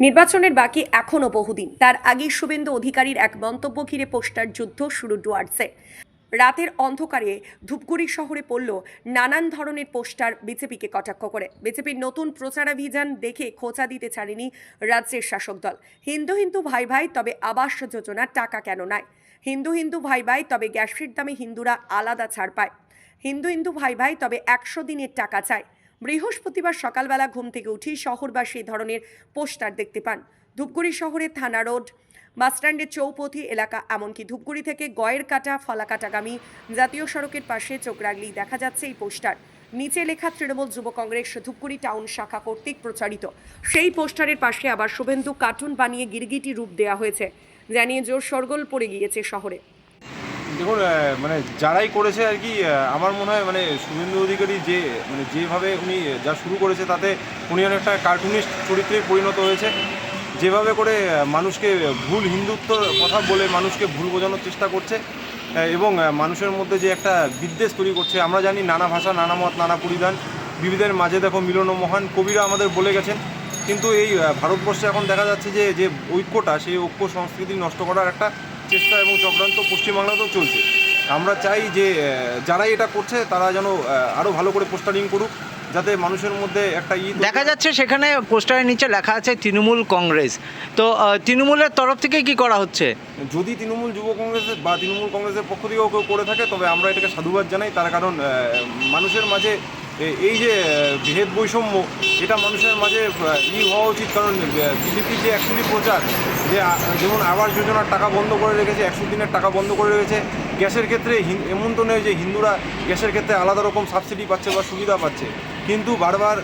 নির্বাচনের বাকি এখনও বহুদিন। তার আগেই শুভেন্দু অধিকারীর এক মন্তব্য ঘিরে পোস্টার যুদ্ধ শুরু ডুয়ার্সে। রাতের অন্ধকারে ধূপগুড়ি শহরে পড়ল নানান ধরনের পোস্টার বিজেপিকে কটাক্ষ করে। বিজেপির নতুন প্রচারাভিযান দেখে খোঁচা দিতে ছাড়েনি রাজ্যের শাসক দল। হিন্দু হিন্দু ভাই ভাই, তবে আবাস যোজনার টাকা কেন নাই? হিন্দু হিন্দু ভাই ভাই, তবে গ্যাসের দামে হিন্দুরা আলাদা ছাড় পায়। হিন্দু হিন্দু ভাই ভাই, তবে 100 দিনের টাকা চায়। বৃহস্পতিবার সকালবেলা ঘুম থেকে উঠেই শহরবাসী এই ধরনের পোস্টার দেখতে পান। ধূপগুড়ি শহরের থানা রোড, বাসস্ট্যান্ডের চৌপথি এলাকা, এমনকি ধূপগুড়ি থেকে গয়ের কাটা ফালাকাটাগামী জাতীয় সড়কের পাশে চোখ রাখলেই দেখা যাচ্ছে এই পোস্টার। নিচে লেখা তৃণমূল যুব কংগ্রেস ধূপগুড়ি টাউন শাখা কর্তৃক প্রচারিত। সেই পোস্টারের পাশে আবার শুভেন্দু কার্টুন বানিয়ে গিরগিটি রূপ দেওয়া হয়েছে, জানিয়ে জোর শোরগোল পড়ে গিয়েছে শহরে। দেখুন, মানে যারাই করেছে আর কি, আমার মনে হয় মানে শুভেন্দু অধিকারী যেভাবে উনি যা শুরু করেছে তাতে উনি অনেকটা কার্টুনিস্ট চরিত্রে পরিণত হয়েছে। যেভাবে করে মানুষকে ভুল হিন্দুত্বর কথা বলে মানুষকে ভুল বোঝানোর চেষ্টা করছে এবং মানুষের মধ্যে যে একটা বিদ্বেষ তৈরি করছে। আমরা জানি নানা ভাষা, নানা মত, নানা পরিধান, বিবিধের মাঝে দেখো মিলন মহান, কবিরা আমাদের বলে গেছেন। কিন্তু এই ভারতবর্ষে এখন দেখা যাচ্ছে যে ঐক্যটা, সেই ঐক্য সংস্কৃতি নষ্ট করার একটা চেষ্টা এবং চক্রান্ত পশ্চিমবাংলাতেও চলছে। আমরা চাই যে যারাই এটা করছে তারা যেন আরও ভালো করে পোস্টারিং করুক, যাতে মানুষের মধ্যে একটা দেখা যাচ্ছে সেখানে পোস্টারের নিচে লেখা আছে তৃণমূল কংগ্রেস। তো তৃণমূলের তরফ থেকে কি করা হচ্ছে? যদি তৃণমূল যুব কংগ্রেসের বা তৃণমূল কংগ্রেসের পক্ষ থেকেও কেউ করে থাকে তবে আমরা এটাকে সাধুবাদ জানাই। তার কারণ মানুষের মাঝে এই যে ভেদ বৈষম্য, এটা মানুষের মাঝে হওয়া উচিত। কারণ বিজেপির যে অ্যাকচুয়ালি প্রচার, যে যেমন আবাস যোজনার টাকা বন্ধ করে রেখেছে, 100 দিনের টাকা বন্ধ করে রেখেছে, গ্যাসের ক্ষেত্রে এমন তো নয় যে হিন্দুরা গ্যাসের ক্ষেত্রে আলাদা রকম সাবসিডি পাচ্ছে বা সুবিধা পাচ্ছে, কিন্তু বারবার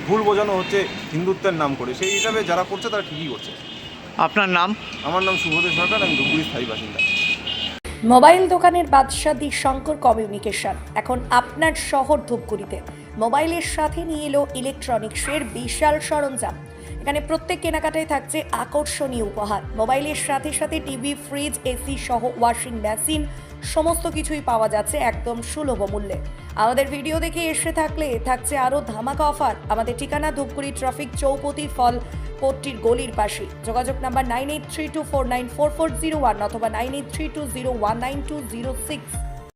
ভুল বোঝানো হচ্ছে হিন্দুত্বের নাম করে। সেই হিসাবে যারা করছে তারা ঠিকই করছে। আপনার নাম? আমার নাম শুভদেব সরকার, আমি ধূপগুড়ির স্থায়ী বাসিন্দা। মোবাইল দোকানের বাদশা দি শঙ্কর কমিউনিকেশন এখন আপনার শহর ধূপগুড়িতে। মোবাইলের সাথে নিয়ে এলো ইলেকট্রনিক্সের বিশাল সরঞ্জাম। এখানে প্রত্যেক কেনাকাটায় থাকছে আকর্ষণীয় উপহার। মোবাইলের সাথে সাথে টিভি, ফ্রিজ, এসি সহ ওয়াশিং মেশিন সমস্ত কিছুই পাওয়া যাচ্ছে একদম সুলভ মূল্যে। আমাদের ভিডিও দেখে এসে থাকলে থাকছে আরও ধামাকা অফার। আমাদের ঠিকানা ধূপগুড়ি ট্রাফিক চৌপতি ফল কোর্টটির গলির পাশে। যোগাযোগ নাম্বার 9832494401 অথবা 9832019206।